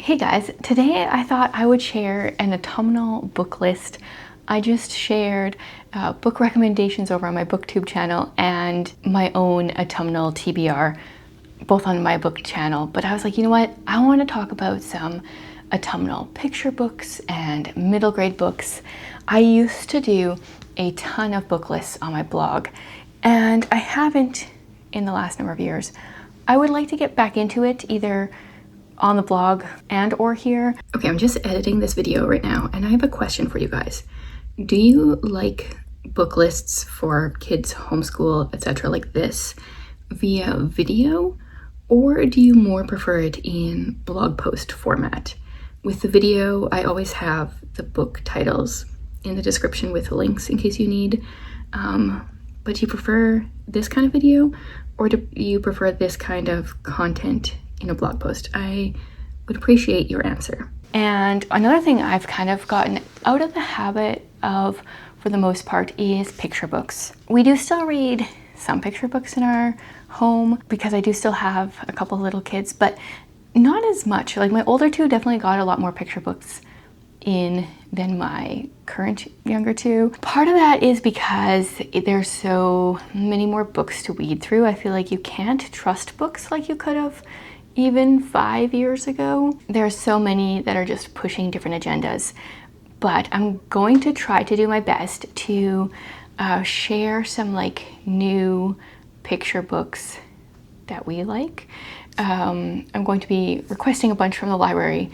Hey guys, today I thought I would share an autumnal book list. I just shared book recommendations over on my booktube channel and my own autumnal TBR, both on my book channel. But I was like, you know what? I want to talk about some autumnal picture books and middle grade books. I used to do a ton of book lists on my blog, and I haven't in the last number of years. I would like to get back into it, either on the blog and or here. Okay, I'm just editing this video right now and I have a question for you guys. Do you like book lists for kids homeschool, etc. like this via video, or do you more prefer it in blog post format? With the video, I always have the book titles in the description with links in case you need. But do you prefer this kind of video, or do you prefer this kind of content in a blog post? I would appreciate your answer. And another thing I've kind of gotten out of the habit of, for the most part, is picture books. We do still read some picture books in our home because I do still have a couple little kids, but not as much. Like my older two definitely got a lot more picture books in than my current younger two. Part of that is because there's so many more books to weed through. I feel like you can't trust books like you could have even 5 years ago. There's so many that are just pushing different agendas, but I'm going to try to do my best to share some like new picture books that we like. I'm going to be requesting a bunch from the library,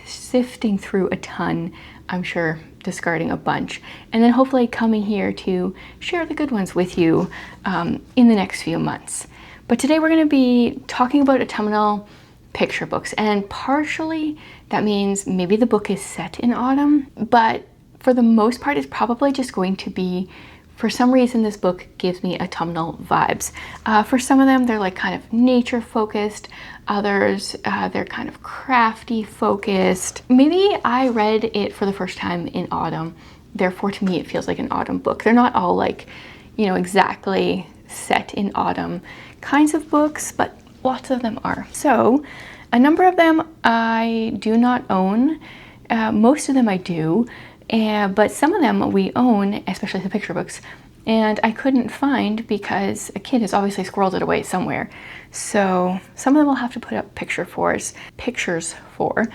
sifting through a ton, I'm sure discarding a bunch, and then hopefully coming here to share the good ones with you in the next few months. But today we're going to be talking about autumnal picture books, and partially that means maybe the book is set in autumn, but for the most part it's probably just going to be, for some reason this book gives me autumnal vibes. For some of them they're like kind of nature focused, others they're kind of crafty focused. Maybe I read it for the first time in autumn, therefore to me it feels like an autumn book. They're not all like, you know, exactly set in autumn kinds of books, but lots of them are. So a number of them I do not own. Most of them I do, but some of them we own, especially the picture books, and I couldn't find because a kid has obviously squirreled it away somewhere. So some of them will have to put up pictures for.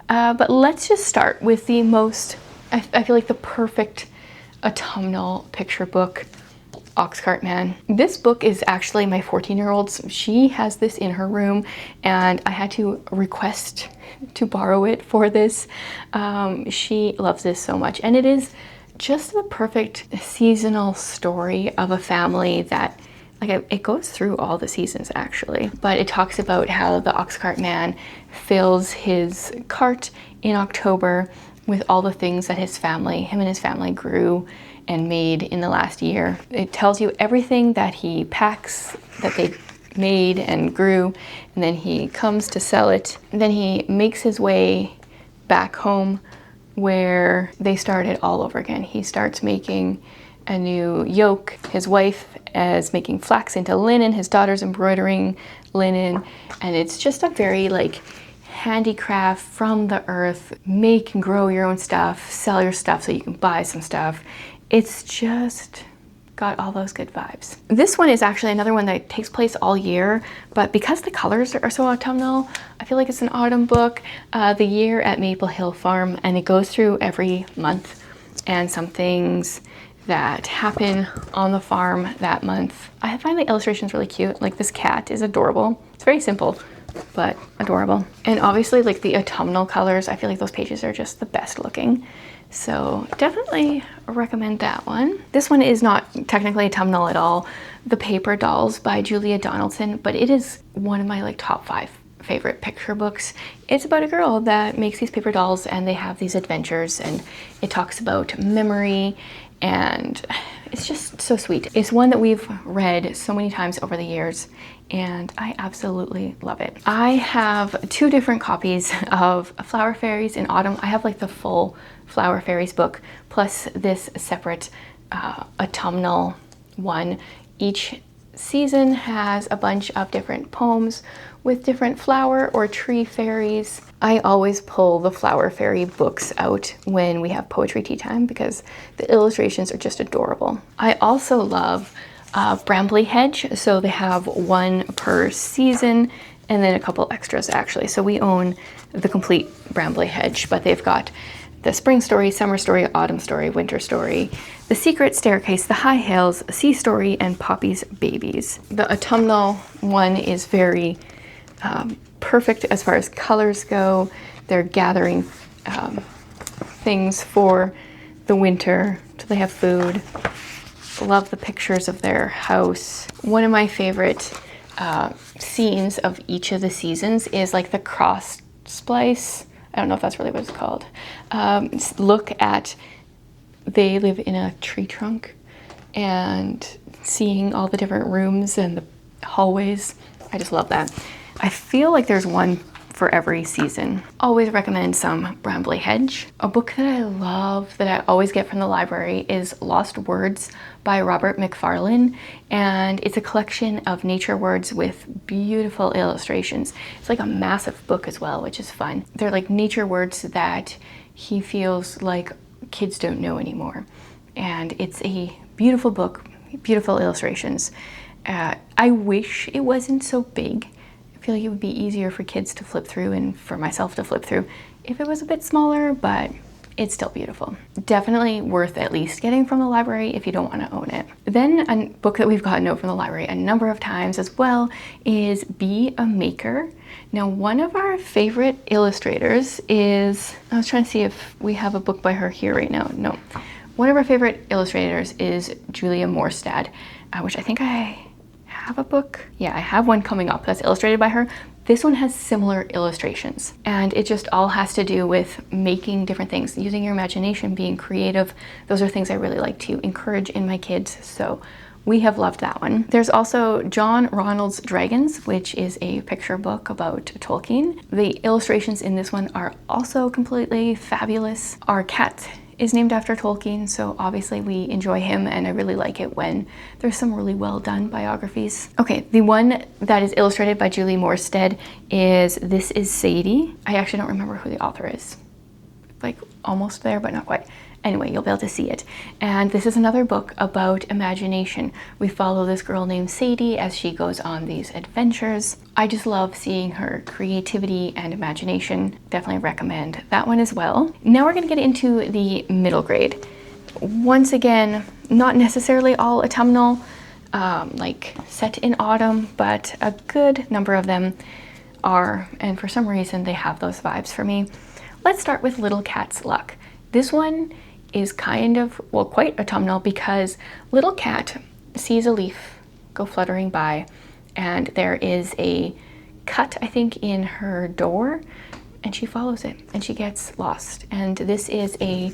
But let's just start with the most, I feel like the perfect autumnal picture book, Oxcart Man. This book is actually my 14-year-old's. She has this in her room and I had to request to borrow it for this. She loves this so much, and it is just the perfect seasonal story of a family that, like, it goes through all the seasons actually, but it talks about how the Oxcart Man fills his cart in October with all the things that him and his family grew and made in the last year. It tells you everything that he packs, that they made and grew, and then he comes to sell it. And then he makes his way back home where they started all over again. He starts making a new yoke. His wife is making flax into linen. His daughter's embroidering linen. And it's just a very like handicraft from the earth, make and grow your own stuff, sell your stuff so you can buy some stuff. It's just got all those good vibes. This one is actually another one that takes place all year, but because the colors are so autumnal, I feel like it's an autumn book. The Year at Maple Hill Farm, and it goes through every month and some things that happen on the farm that month. I find the illustrations really cute. Like this cat is adorable. It's very simple, but adorable. And obviously like the autumnal colors, I feel like those pages are just the best looking. So definitely recommend that one. This one is not technically autumnal at all. The Paper Dolls by Julia Donaldson, but it is one of my like top 5 favorite picture books. It's about a girl that makes these paper dolls and they have these adventures, and it talks about memory, and it's just so sweet. It's one that we've read so many times over the years and I absolutely love it. I have 2 different copies of Flower Fairies in Autumn. I have like the full Flower Fairies book plus this separate autumnal one. Each season has a bunch of different poems with different flower or tree fairies. I always pull the flower fairy books out when we have poetry tea time because the illustrations are just adorable. I also love Brambly Hedge, so they have one per season and then a couple extras actually. So we own the complete Brambly Hedge, but they've got the spring story, summer story, autumn story, winter story, the secret staircase, the high hills, sea story, and Poppy's babies. The autumnal one is very perfect as far as colors go. They're gathering things for the winter, so they have food. Love the pictures of their house. One of my favorite scenes of each of the seasons is like the cross splice. I don't know if that's really what it's called. Look at, they live in a tree trunk and seeing all the different rooms and the hallways. I just love that. I feel like there's one for every season. Always recommend some Brambly Hedge. A book that I love that I always get from the library is Lost Words by Robert McFarlane, and it's a collection of nature words with beautiful illustrations. It's like a massive book as well, which is fun. They're like nature words that he feels like kids don't know anymore. And it's a beautiful book, beautiful illustrations. I wish it wasn't so big. I feel like it would be easier for kids to flip through and for myself to flip through if it was a bit smaller, but it's still beautiful. Definitely worth at least getting from the library if you don't want to own it. Then a book that we've gotten out from the library a number of times as well is Be a Maker. Now, one of our favorite illustrators is, I was trying to see if we have a book by her here right now. No. One of our favorite illustrators is Julia Morstad, which I think I have a book. Yeah, I have one coming up that's illustrated by her. This one has similar illustrations, and it just all has to do with making different things, using your imagination, being creative. Those are things I really like to encourage in my kids, so we have loved that one. There's also John Ronald's Dragons, which is a picture book about Tolkien. The illustrations in this one are also completely fabulous. Our cat is named after Tolkien, so obviously we enjoy him, and I really like it when there's some really well done biographies. Okay, the one that is illustrated by Julie Morstead is This Is Sadie. I actually don't remember who the author is. Like almost there, but not quite. Anyway, you'll be able to see it. And this is another book about imagination. We follow this girl named Sadie as she goes on these adventures. I just love seeing her creativity and imagination. Definitely recommend that one as well. Now we're gonna get into the middle grade. Once again, not necessarily all autumnal, like set in autumn, but a good number of them are, and for some reason they have those vibes for me. Let's start with Little Cat's Luck. This one is kind of, well, quite autumnal because Little Cat sees a leaf go fluttering by, and there is a cut, I think, in her door, and she follows it and she gets lost. And this is a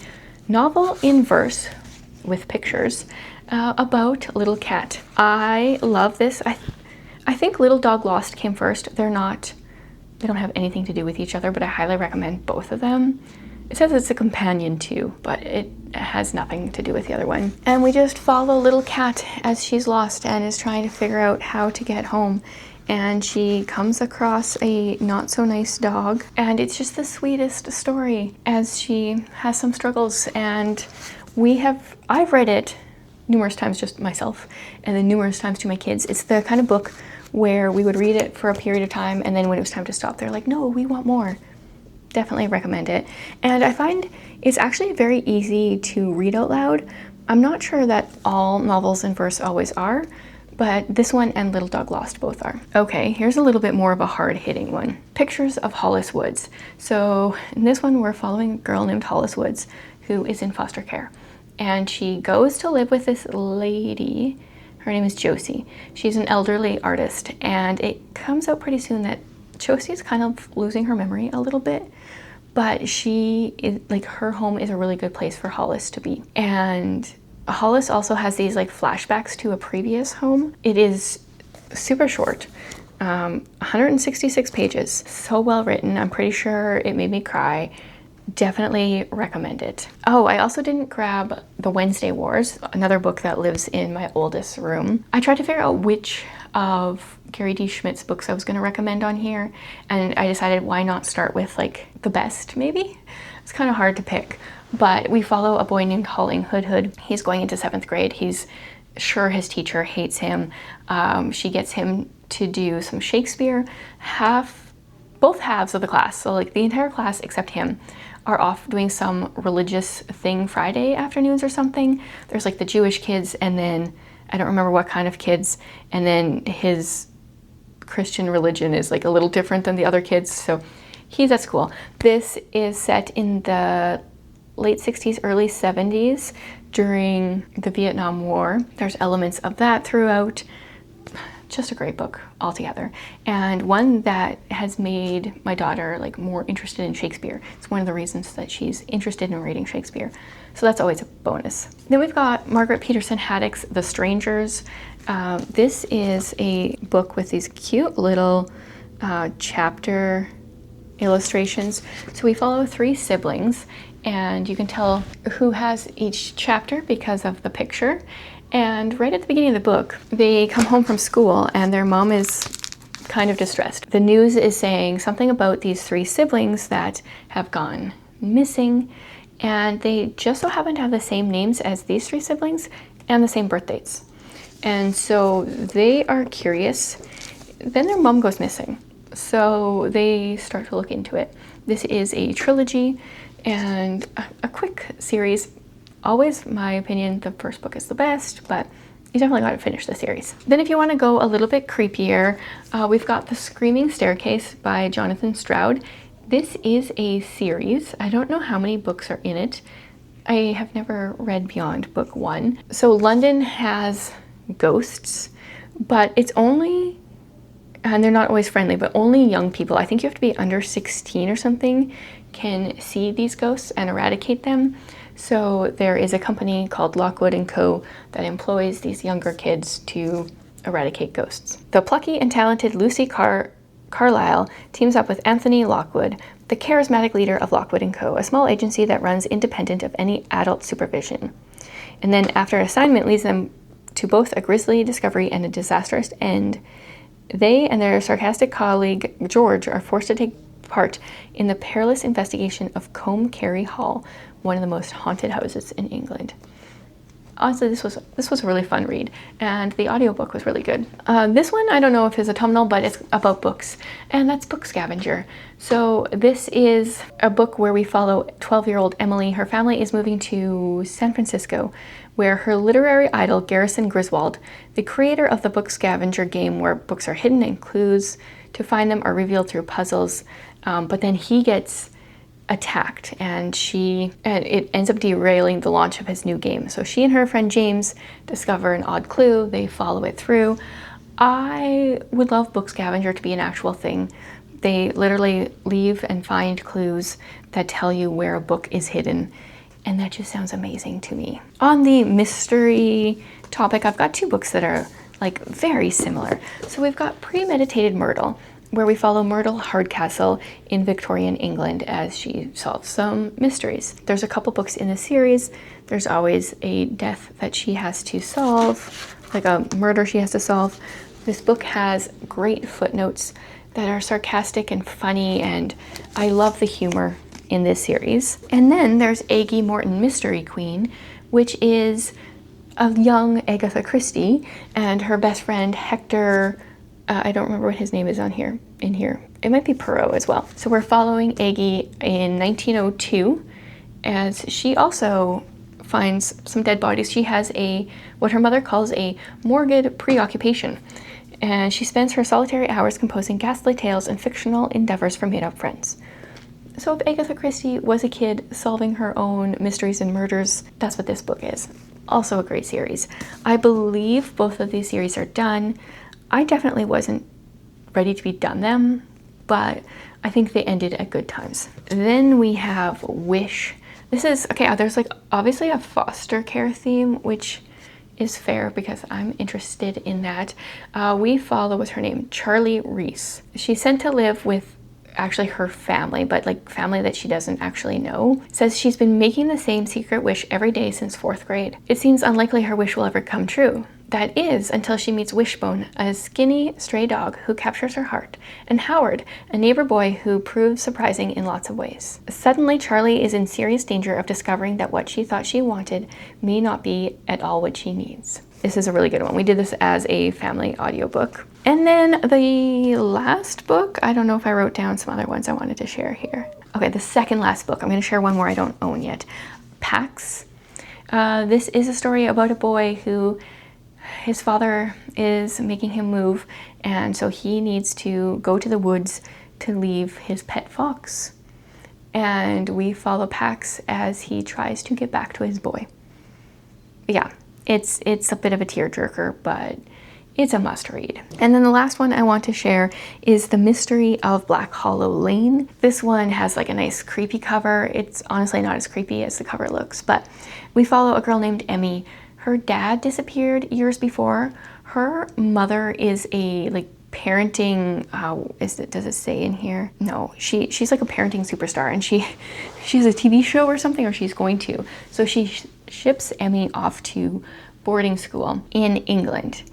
novel in verse with pictures about Little Cat. I love this. I think Little Dog Lost came first. They don't have anything to do with each other, but I highly recommend both of them. It says it's a companion too, but it has nothing to do with the other one. And we just follow Little Cat as she's lost and is trying to figure out how to get home. And she comes across a not so nice dog, and it's just the sweetest story as she has some struggles. And I've read it numerous times just myself, and then numerous times to my kids. It's the kind of book where we would read it for a period of time, and then when it was time to stop, they're like, no, we want more. Definitely recommend it. And I find it's actually very easy to read out loud. I'm not sure that all novels in verse always are, but this one and Little Dog Lost both are. Okay, here's a little bit more of a hard-hitting one. Pictures of Hollis Woods. So in this one, we're following a girl named Hollis Woods who is in foster care. And she goes to live with this lady. Her name is Josie. She's an elderly artist, and it comes out pretty soon that Josie is kind of losing her memory a little bit, but she is like, her home is a really good place for Hollis to be. And Hollis also has these like flashbacks to a previous home. It is super short, 166 pages, so well written. I'm pretty sure it made me cry. Definitely recommend it. Oh, I also didn't grab The Wednesday Wars, another book that lives in my oldest room. I tried to figure out which of Gary D. Schmidt's books I was going to recommend on here, and I decided why not start with like the best, maybe? It's kind of hard to pick, but we follow a boy named Holling Hood. He's going into 7th grade. He's sure his teacher hates him. She gets him to do some Shakespeare. Both halves of the class, so like the entire class except him, are off doing some religious thing Friday afternoons or something. There's like the Jewish kids, and then I don't remember what kind of kids, and then his Christian religion is like a little different than the other kids, so he's at school. This is set in the late 60s, early 70s during the Vietnam War. There's elements of that throughout. Just a great book altogether, and one that has made my daughter like more interested in Shakespeare. It's one of the reasons that she's interested in reading Shakespeare, so that's always a bonus. Then we've got Margaret Peterson Haddock's The Strangers. This is a book with these cute little chapter illustrations. So we follow 3 siblings, and you can tell who has each chapter because of the picture. And right at the beginning of the book, they come home from school and their mom is kind of distressed. The news is saying something about these 3 siblings that have gone missing, and they just so happen to have the same names as these 3 siblings and the same birth dates. And so they are curious. Then their mom goes missing. So they start to look into it. This is a trilogy and a quick series. Always, my opinion, the first book is the best, but you definitely got to finish the series. Then if you want to go a little bit creepier, we've got The Screaming Staircase by Jonathan Stroud. This is a series. I don't know how many books are in it. I have never read beyond book 1. So London has ghosts, but it's only, and they're not always friendly, but only young people. I think you have to be under 16 or something can see these ghosts and eradicate them. So there is a company called Lockwood & Co. that employs these younger kids to eradicate ghosts. The plucky and talented Lucy Carlisle teams up with Anthony Lockwood, the charismatic leader of Lockwood & Co., a small agency that runs independent of any adult supervision. And then after assignment leads them to both a grisly discovery and a disastrous end, they and their sarcastic colleague George are forced to take part in the perilous investigation of Combe Carey Hall, one of the most haunted houses in England. Honestly, this was a really fun read, and the audiobook was really good. This one, I don't know if it's autumnal, but it's about books, and that's Book Scavenger. So this is a book where we follow 12-year-old Emily. Her family is moving to San Francisco, where her literary idol, Garrison Griswold, the creator of the Book Scavenger game where books are hidden and clues to find them are revealed through puzzles, but then he gets attacked and it ends up derailing the launch of his new game. So she and her friend James discover an odd clue, they follow it through. I would love Book Scavenger to be an actual thing. They literally leave and find clues that tell you where a book is hidden, and that just sounds amazing to me. On the mystery topic, I've got 2 books that are like very similar. So we've got Premeditated Myrtle, where we follow Myrtle Hardcastle in Victorian England as she solves some mysteries. There's a couple books in the series. There's always a death that she has to solve, like a murder she has to solve. This book has great footnotes that are sarcastic and funny, and I love the humor in this series. And then there's Aggie Morton Mystery Queen, which is a young Agatha Christie and her best friend Hector, I don't remember what his name is in here. It might be Perot as well. So we're following Aggie in 1902 as she also finds some dead bodies. She has what her mother calls a morbid preoccupation, and she spends her solitary hours composing ghastly tales and fictional endeavors for made-up friends. So if Agatha Christie was a kid solving her own mysteries and murders, that's what this book is. Also a great series. I believe both of these series are done. I definitely wasn't ready to be done them, but I think they ended at good times. Then we have Wish. This is, okay, there's like obviously a foster care theme, which is fair because I'm interested in that. We follow, what's her name? Charlie Reese. She's sent to live with actually her family, but like family that she doesn't actually know, says she's been making the same secret wish every day since 4th grade. It seems unlikely her wish will ever come true. That is, until she meets Wishbone, a skinny stray dog who captures her heart, and Howard, a neighbor boy who proves surprising in lots of ways. Suddenly, Charlie is in serious danger of discovering that what she thought she wanted may not be at all what she needs. This is a really good one. We did this as a family audiobook. And then the last book, I don't know if I wrote down some other ones I wanted to share here. Okay, the second last book. I'm going to share one more I don't own yet. Pax. This is a story about a boy who his father is making him move, and so he needs to go to the woods to leave his pet fox. And we follow Pax as he tries to get back to his boy. Yeah, it's a bit of a tearjerker, but it's a must read. And then the last one I want to share is The Mystery of Black Hollow Lane. This one has like a nice creepy cover. It's honestly not as creepy as the cover looks, but we follow a girl named Emmy. Her dad disappeared years before. Her mother is a like parenting, does it say in here? No, she's like a parenting superstar, and she has a TV show or something, or she's going to. So she ships Emmy off to boarding school in England.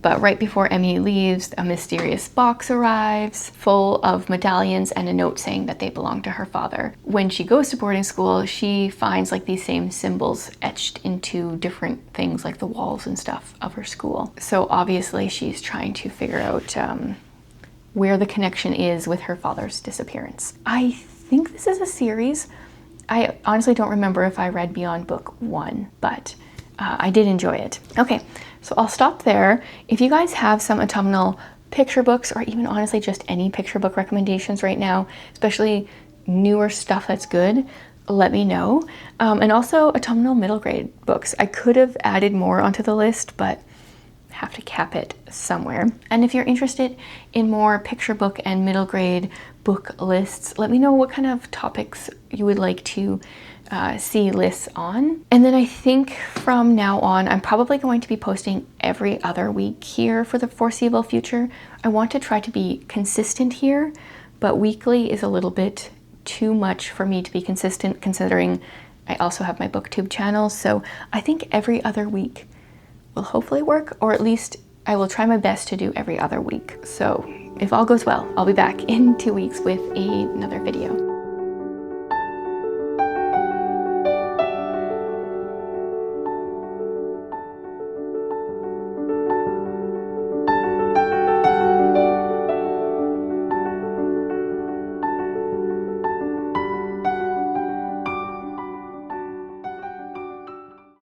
But right before Emmy leaves, a mysterious box arrives full of medallions and a note saying that they belong to her father. When she goes to boarding school, she finds like these same symbols etched into different things like the walls and stuff of her school. So obviously she's trying to figure out where the connection is with her father's disappearance. I think this is a series. I honestly don't remember if I read beyond book 1, but I did enjoy it. Okay, so I'll stop there. If you guys have some autumnal picture books, or even honestly just any picture book recommendations right now, especially newer stuff that's good, let me know. And also autumnal middle grade books. I could have added more onto the list, but have to cap it somewhere. And if you're interested in more picture book and middle grade book lists, let me know what kind of topics you would like to see lists on. And then I think from now on, I'm probably going to be posting every other week here for the foreseeable future. I want to try to be consistent here, but weekly is a little bit too much for me to be consistent, considering I also have my booktube channel. So I think every other week will hopefully work, or at least I will try my best to do every other week. So if all goes well, I'll be back in 2 weeks with another video.